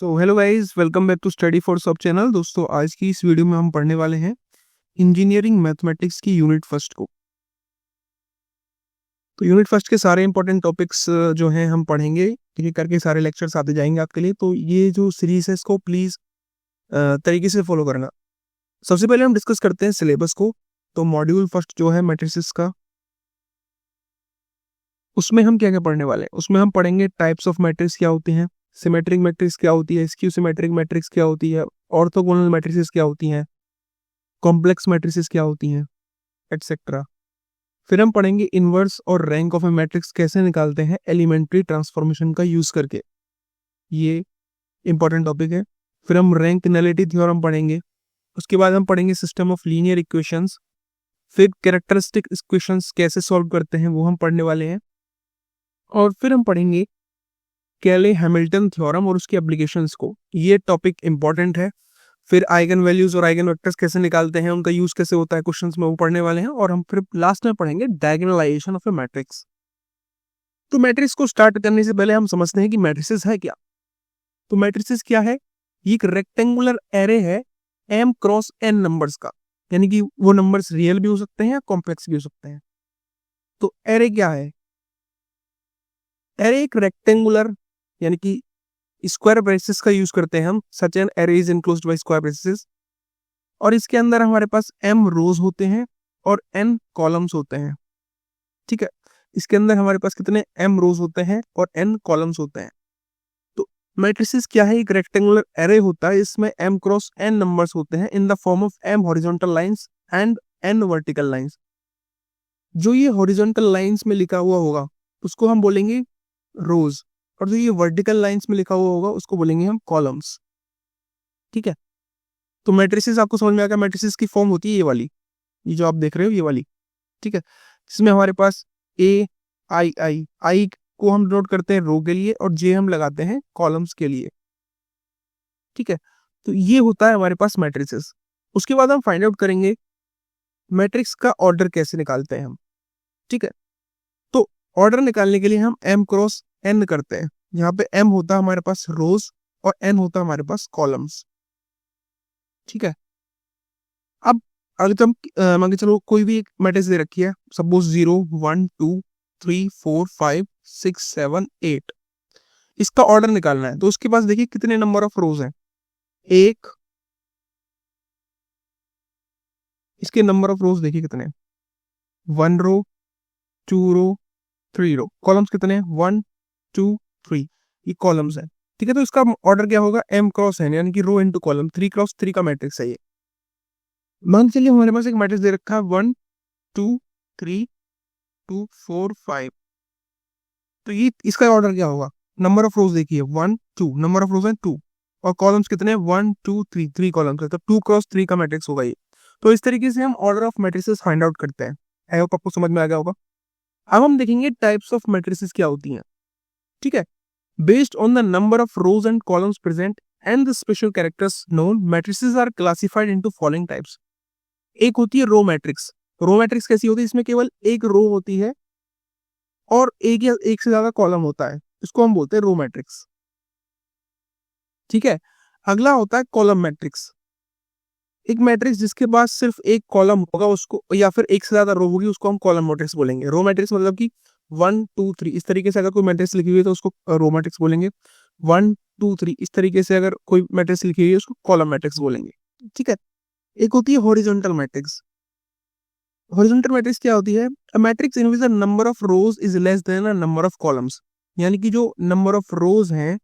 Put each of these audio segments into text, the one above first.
So hello guys, welcome back to study for सब channel. दोस्तों, आज की इस वीडियो में हम पढ़ने वाले हैं इंजीनियरिंग मैथमेटिक्स की यूनिट फर्स्ट को। तो यूनिट फर्स्ट के सारे इंपॉर्टेंट टॉपिक्स जो हैं हम पढ़ेंगे, एक करके सारे लेक्चर्स आते जाएंगे आपके लिए। तो ये जो सीरीज है इसको प्लीज तरीके से फॉलो करना। सबसे पहले हम डिस्कस करते हैं सिलेबस को। तो मॉड्यूल फर्स्ट जो है मैट्रिसेस का, उसमें हम क्या क्या पढ़ने वाले हैं। उसमें हम पढ़ेंगे टाइप्स ऑफ मैट्रिक्स क्या होती हैं, सिमेट्रिक मैट्रिक्स क्या होती है, स्क्यू सिमेट्रिक मैट्रिक्स क्या होती है, ऑर्थोगोनल मैट्रिसेस क्या होती हैं, कॉम्प्लेक्स मैट्रिसेस क्या होती हैं, एटसेट्रा। फिर हम पढ़ेंगे इनवर्स और रैंक ऑफ ए मैट्रिक्स कैसे निकालते हैं एलिमेंट्री ट्रांसफॉर्मेशन का यूज करके, ये इंपॉर्टेंट टॉपिक है। फिर हम रैंक नलिटी थ्योरम पढ़ेंगे। उसके बाद हम पढ़ेंगे सिस्टम ऑफ लीनियर इक्वेशंस। फिर कैरेक्टरिस्टिक इक्वेशंस कैसे सॉल्व करते हैं वो हम पढ़ने वाले हैं। और फिर हम पढ़ेंगे कैले हैमिल्टन थ्योरम और उसकी एप्लीकेशंस को, ये टॉपिक इंपॉर्टेंट है। फिर आइगन वैल्यूज और आइगन वेक्टर्स कैसे निकालते हैं, उनका यूज कैसे होता है क्वेश्चंस में, वो पढ़ने वाले हैं। और हम फिर लास्ट में पढ़ेंगे डायगोनलाइजेशन ऑफ ए मैट्रिक्स। तो मैट्रिक्स को स्टार्ट करने से पहले हम समझते हैं कि मैट्रिसेस है क्या। तो मैट्रिसेस क्या है, ये एक रेक्टेंगुलर एरे है m क्रॉस n नंबर्स का, यानी कि वो नंबर्स रियल भी हो सकते हैं या कॉम्प्लेक्स भी हो सकते हैं। तो एरे क्या है, एरे एक रेक्टेंगुलर यानी कि स्क्वायर ब्रेसेस का यूज करते हैं हम, such an array is enclosed bye square braces. और इसके अंदर हमारे पास m रोज होते हैं और n कॉलम्स होते हैं। ठीक है, इसके अंदर हमारे पास कितने m रोज होते हैं और n कॉलम्स होते हैं। तो मैट्रिसेस क्या है, एक रेक्टेंगुलर एरे होता है, इसमें m क्रॉस n नंबर्स होते हैं in the form of m horizontal lines and n vertical lines. जो ये हॉरिजॉन्टल लाइंस में लिखा हुआ होगा उसको हम बोलेंगे रोज, और जो ये वर्टिकल लाइंस में लिखा हुआ होगा उसको बोलेंगे हम कॉलम्स। ठीक है, तो मैट्रिसेस आपको समझ में आ गया। मैट्रिसेस की फॉर्म होती है ये वाली, ये जो आप देख रहे हो ये वाली। ठीक है, जिसमें हमारे पास ए आई आई आई को हम नोट करते हैं रो के लिए और जे हम लगाते हैं कॉलम्स के लिए। ठीक है, तो ये होता है हमारे पास मैट्रिसेस। उसके बाद हम फाइंड आउट करेंगे मैट्रिक्स का ऑर्डर कैसे निकालते हैं हम। ठीक है, तो ऑर्डर निकालने के लिए हम m क्रॉस n करते हैं। यहाँ पे m होता है हमारे पास रोज और n होता है हमारे पास कॉलम्स। ठीक है, अब अगर तुम मान के चलो कोई भी एक मैट्रिक्स दे रखी है, सपोज 0 1 2 3 4 5 6 7 8, इसका ऑर्डर निकालना है। तो उसके पास देखिए कितने नंबर ऑफ रोज हैं, एक। इसके नंबर ऑफ रोज देखिए कितने, 1 रो 2 रो 3 रो। कॉलम्स कितने हैं, 1 2 3, ये कॉलम्स है। ठीक है, तो इसका ऑर्डर क्या होगा, m क्रॉस n, यानी कि रो इनटू कॉलम, 3 क्रॉस 3 का मैट्रिक्स है ये। मान चलिए हमारे पास एक मैट्रिक्स दे रखा है 1 2 3 2 4 5। तो ये इसका ऑर्डर क्या होगा, नंबर ऑफ रोज देखिए 1 2, नंबर ऑफ रोज है 2, और कॉलम्स कितने हैं 1 2 3, 3 कॉलम्स है, तो 2 क्रॉस 3 का मैट्रिक्स होगा ये। तो इस तरीके से हम order of matrices find out करते हैं। आई होप आपको समझ में आ गया होगा। अब हम देखेंगे टाइप्स ऑफ मैट्रिसेस क्या होती हैं। ठीक है, based on the number of rows and columns present and the special characters known, matrices are classified into following types. एक होती है रो मैट्रिक्स। रो मैट्रिक्स कैसी होती है, इसमें केवल एक रो होती है और एक या एक से ज्यादा कॉलम होता है, इसको हम बोलते हैं रो मैट्रिक्स। ठीक है, अगला होता है कॉलम मैट्रिक्स। एक मैट्रिक्स जिसके पास सिर्फ एक कॉलम होगा उसको, या फिर एक से ज्यादा रो होगी, उसको हम कॉलम मैट्रिक्स बोलेंगे। रो मैट्रिक्स मतलब कि 1 2 3 इस तरीके से अगर कोई मैट्रिक्स लिखी हुई है तो उसको रो मैट्रिक्स बोलेंगे। 1 2 3 इस तरीके से अगर कोई मैट्रिक्स लिखी हुई है उसको कॉलम मैट्रिक्स बोलेंगे। ठीक है, एक होती है हॉरिजॉन्टल मैट्रिक्स। हॉरिजॉन्टल मैट्रिक्स क्या होती है, a matrix in which the number of rose is less than a number of columns, यानी कि जो नंबर ऑफ रोज हैं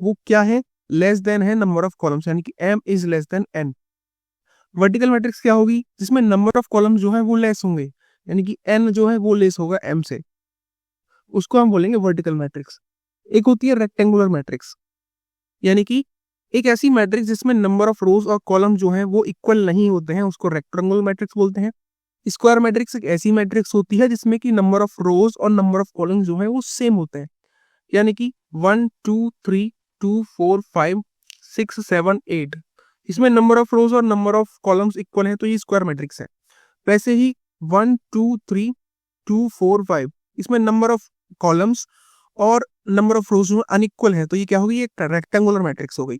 वो क्या है, लेस देन है नंबर ऑफ कॉलम्स, यानी कि m is less than n। Vertical matrix क्या होगी, जिसमें नंबर ऑफ कॉलम्स जो है वो लेस होंगे, यानी कि n जो है वो लेस होगा m से, उसको हम बोलेंगे वर्टिकल मैट्रिक्स। एक होती है रेक्टेंगुलर मैट्रिक्स, यानी कि एक ऐसी मैट्रिक्स जिसमें नंबर ऑफ रोज और कॉलम जो है वो इक्वल नहीं होते हैं, उसको रेक्टेंगुलर मैट्रिक्स बोलते हैं। स्क्वायर मैट्रिक्स एक ऐसी मैट्रिक्स होती है जिसमें कि नंबर ऑफ रोज और नंबर ऑफ कॉलम जो है वो सेम होते हैं, यानी कि 1 2 3 2 4 5 6 7 8, इसमें नंबर ऑफ रोज और नंबर ऑफ कॉलम्स इक्वल है, तो ये स्क्वायर मैट्रिक्स है। वैसे ही 1 2 3 2 4 5, इसमें नंबर ऑफ कॉलम्स और नंबर ऑफ रोज अनइक्वल है तो ये क्या होगी, एक रेक्टेंगुलर मैट्रिक्स हो गई।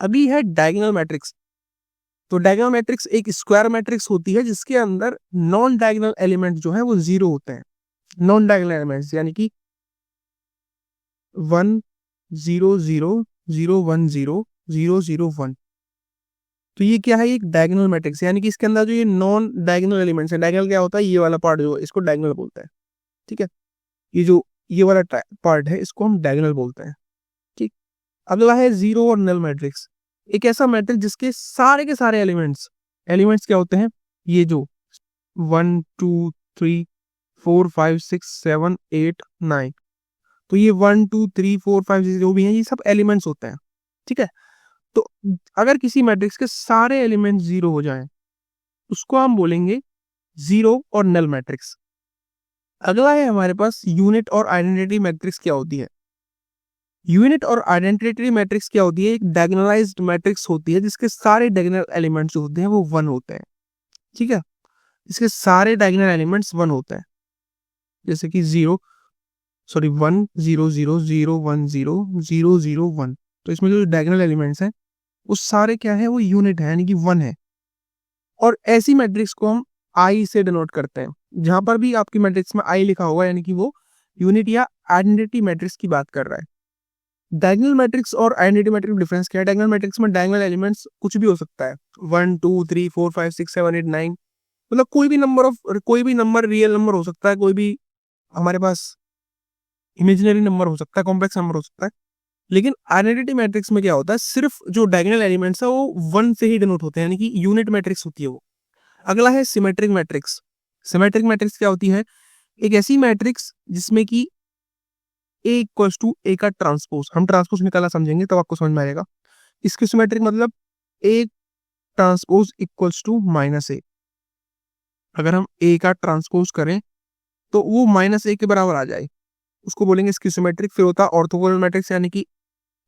अभी है डायगोनल मैट्रिक्स। तो डायगोनल मैट्रिक्स एक स्क्वायर मैट्रिक्स होती है जिसके अंदर नॉन डायगोनल एलिमेंट जो है वो जीरो होते हैं। नॉन डायगोनल एलिमेंट्स यानी कि 1 0 0 0 1 0 0 0 1। तो ये क्या है, एक डायगोनल मैट्रिक्स, यानी कि इसके अंदर जो ये नॉन डायगोनल एलिमेंट्स है, डायगोनल क्या होता है, ये वाला पार्ट जो है इसको डायगोनल बोलते हैं। ठीक है, ये जो ये वाला पार्ट है इसको हम डायगोनल बोलते हैं। ठीक, अगला है जीरो और नल मैट्रिक्स। एक ऐसा मैट्रिक्स जिसके सारे के सारे एलिमेंट्स एलिमेंट्स क्या होते हैं, ये जो 1 2 3 4 5 6 7 8 9, तो ये 1 2 3 4 5 6 जो भी हैं ये सब एलिमेंट्स होते हैं। ठीक है, तो अगर किसी मैट्रिक्स के सारे एलिमेंट जीरो हो जाएं उसको हम बोलेंगे जीरो और नल मैट्रिक्स। अगला है हमारे पास यूनिट और आइडेंटिटी मैट्रिक्स क्या होती है। यूनिट और आइडेंटिटी मैट्रिक्स क्या होती है, एक डायगोनलाइज्ड मैट्रिक्स होती है जिसके सारे डायगोनल एलिमेंट्स जो होते हैं वो 1 होते हैं। ठीक है, इसके सारे डायगोनल एलिमेंट्स 1 होते हैं, जैसे कि 1 0 0 0 1 0 0 0 1। तो इसमें जो डायगोनल एलिमेंट्स हैं वो सारे क्या है, वो यूनिट है यानी कि 1 है। और ऐसी मैट्रिक्स को हम आई से डिनोट करते हैं। जहां पर भी आपकी मैट्रिक्स में आई लिखा होगा यानी कि वो यूनिट या आइडेंटिटी मैट्रिक्स की बात कर रहा है। डायगोनल मैट्रिक्स और आइडेंटिटी मैट्रिक्स डिफरेंस क्या है, डायगोनल मैट्रिक्स में डायगोनल एलिमेंट्स कुछ भी हो सकता है, 1 2 3 4 5 6 7 8 9, मतलब कोई भी नंबर रियल नंबर हो सकता है, कोई भी हमारे पास इमेजिनरी नंबर हो सकता है, कॉम्प्लेक्स नंबर हो सकता है। लेकिन आइडेंटिटी मैट्रिक्स में क्या होता है, सिर्फ जो डायगोनल एलिमेंट्स है वो 1 से ही डिनोट होते हैं, यानी कि यूनिट मैट्रिक्स होती है वो। अगला है सिमेट्रिक मैट्रिक्स। सिमेट्रिक मैट्रिक्स क्या होती है, एक ऐसी मैट्रिक्स जिसमें कि ए इक्वल्स टू ए का ट्रांसपोज, हम ट्रांसपोज निकालना समझेंगे तब आपको समझ में आएगा। इसकी सिमेट्रिक मतलब a transpose equals to minus a. अगर हम ए का ट्रांसपोज करें तो वो माइनस ए के बराबर आ जाए, उसको बोलेंगे इसकी सिमेट्रिक। फिर होता है ऑर्थोगोनल मैट्रिक्स, यानी कि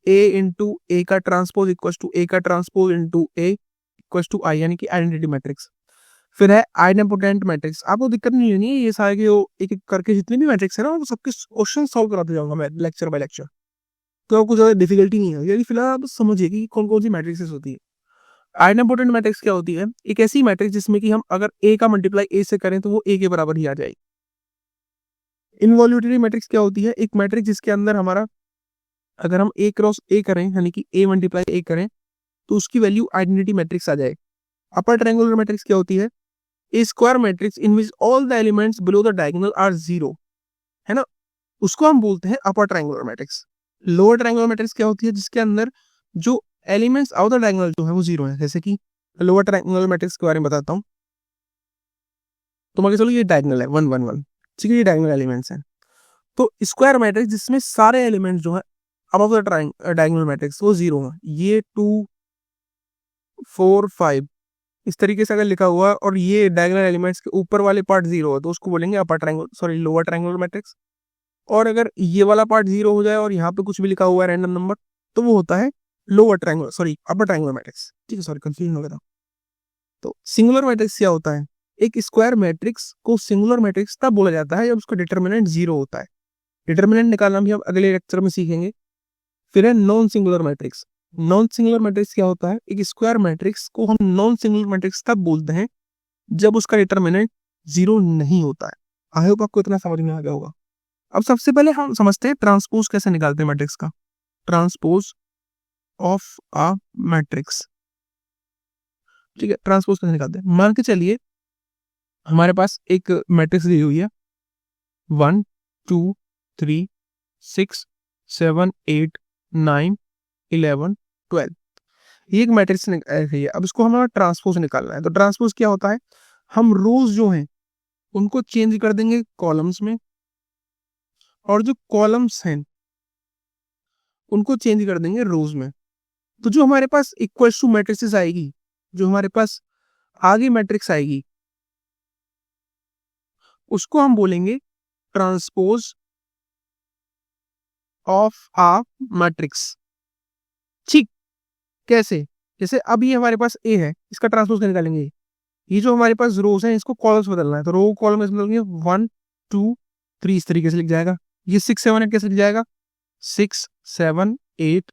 ए इंटू ए का ट्रांसपोज इक्वल्स टू ए का transpose into a equals to I, यानी कि आइडेंटिटी मैट्रिक्स। फिर है आइडेंपोटेंट मैट्रिक्स। आपको दिक्कत नहीं होनी है, ये सारे के एक एक करके जितने भी मैट्रिक्स है ना वो सबके क्वेश्चन सॉल्व कराते जाऊंगा मैं लेक्चर बाय लेक्चर, तो आपको ज्यादा डिफिकल्टी नहीं है। फिलहाल आप समझिए कि कौन कौन सी मैट्रिक्स होती है। आइडेंपोटेंट मैट्रिक्स क्या होती है, एक ऐसी मैट्रिक्स जिसमें कि हम अगर ए का मल्टीप्लाई ए से करें तो वो ए के बराबर ही आ जाएगी। इनवॉल्यूटरी मैट्रिक्स क्या होती है, एक मैट्रिक्स जिसके अंदर हमारा अगर हम ए क्रॉस ए करें यानी कि ए मल्टीप्लाई ए करें तो उसकी वैल्यू आइडेंटिटी मैट्रिक्स आ जाए। अपर ट्रायंगुलर मैट्रिक्स क्या होती है, a square matrix in which all the elements below the diagonal are zero, है ना, उसको हम बोलते हैं upper triangular matrix. Lower triangular matrix क्या होती है, जिसके अंदर जो एलिमेंट्स आउट द डायगोनल जो है वो जीरो है। जैसे कि लोअर ट्रायंगुलर मैट्रिक्स के बारे में बताता हूँ, तो मान के चलो ये डायगोनल है 1 1 1, ठीक है, ये डायगोनल एलिमेंट्स हैं। तो स्क्वायर मैट्रिक्स जिसमें सारे एलिमेंट्स जो है अबव द डायगोनल मैट्रिक्स वो जीरो है, ये 2 4 5 इस तरीके से अगर लिखा हुआ और ये डायगोनल एलिमेंट्स के ऊपर वाले पार्ट जीरो है तो उसको बोलेंगे upper triangular lower triangular matrix. और अगर ये वाला पार्ट जीरो हो जाए और यहाँ पे कुछ भी लिखा हुआ है रैंडम नंबर तो वो होता है लोअर ट्रायंगुलर अपर ट्रायंगुलर मैट्रिक्स। ठीक है, कंफ्यूजन हो गया था। तो सिंगुलर मैट्रिक्स क्या होता है, एक स्क्वायर मैट्रिक्स को सिंगुलर मैट्रिक्स तब बोला जाता है जब उसका डिटर्मिनेंट जीरो होता है। डिटर्मिनेंट निकालना भी हम अगले लेक्चर में सीखेंगे। फिर है non singular matrix. Non singular matrix क्या होता है, एक स्क्वायर मैट्रिक्स को हम नॉन सिंगुलर मैट्रिक्स तब बोलते हैं जब उसका डिटर्मिनेंट जीरो नहीं होता है। आई होप आपको इतना समझ में आ गया होगा। अब सबसे पहले हम समझते हैं ट्रांसपोज कैसे निकालते हैं मैट्रिक्स का। ट्रांसपोज ऑफ अ मैट्रिक्स, ठीक है, ट्रांसपोज कैसे निकालते हैं। मान के चलिए हमारे पास एक मैट्रिक्स दी हुई है 1 2 3 6 7 8 9 11 12, ये एक मैट्रिक्स है। अब इसको हमारा ट्रांसपोज निकालना है। तो ट्रांसपोज क्या होता है, हम रोज जो हैं उनको चेंज कर देंगे कॉलम्स में और जो कॉलम्स हैं उनको चेंज कर देंगे रोज में। तो जो हमारे पास इक्वल टू मैट्रिक्स आएगी, जो हमारे पास आगे मैट्रिक्स आएगी उसको हम बोलेंगे ट्रांसपोज ऑफ अ मैट्रिक्स। ठीक, कैसे, जैसे अब ये हमारे पास ए है, इसका ट्रांसपोज निकालेंगे। ये जो हमारे पास रोज हैं इसको कॉलम्स बदलना है, तो रो कॉलम इसमें बदलेंगे 1 2 3 इस तरीके से लिख जाएगा। ये 6 7 8 कैसे जाएगा, 6 7 8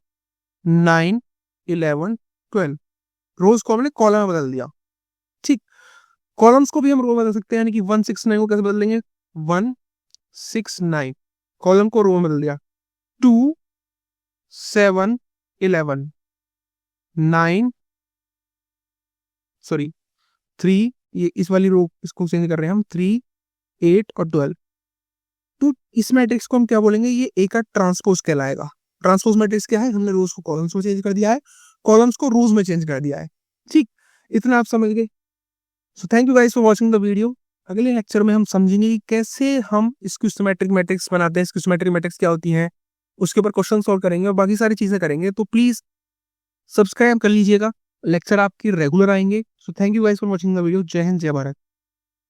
9 11 12, रोज को हमने कॉलम में बदल दिया। ठीक, कॉलम्स को भी हम रो में बदल सकते हैं, यानी कि 169 को कैसे बदल देंगे, 169 कॉलम को रो में बदल दिया, 2 7 11 9 सॉरी 3, ये इस वाली रो इसको चेंज कर रहे हैं हम, 3 8 और 12। तो इस मैट्रिक्स को हम क्या बोलेंगे, ये ए का ट्रांसपोज कहलाएगा। ट्रांसपोज मैट्रिक्स क्या है, हमने रोज को कॉलम्स में चेंज कर दिया है, कॉलम्स को रोज में चेंज कर दिया है। ठीक, इतना आप समझ गए। So thank you guys for watching the video. अगले लेक्चर में हम समझेंगे कि कैसे हम स्क्यूस्टोमेट्रिक मैट्रिक्स बनाते हैं, स्क्यूस्टोमेट्रिक मैट्रिक्स क्या होती हैं, उसके ऊपर क्वेश्चन सॉल्व करेंगे और बाकी सारी चीजें करेंगे। तो प्लीज सब्सक्राइब कर लीजिएगा, लेक्चर आपकी रेगुलर आएंगे। So thank you guys for watching the video. जय हिंद, जय भारत।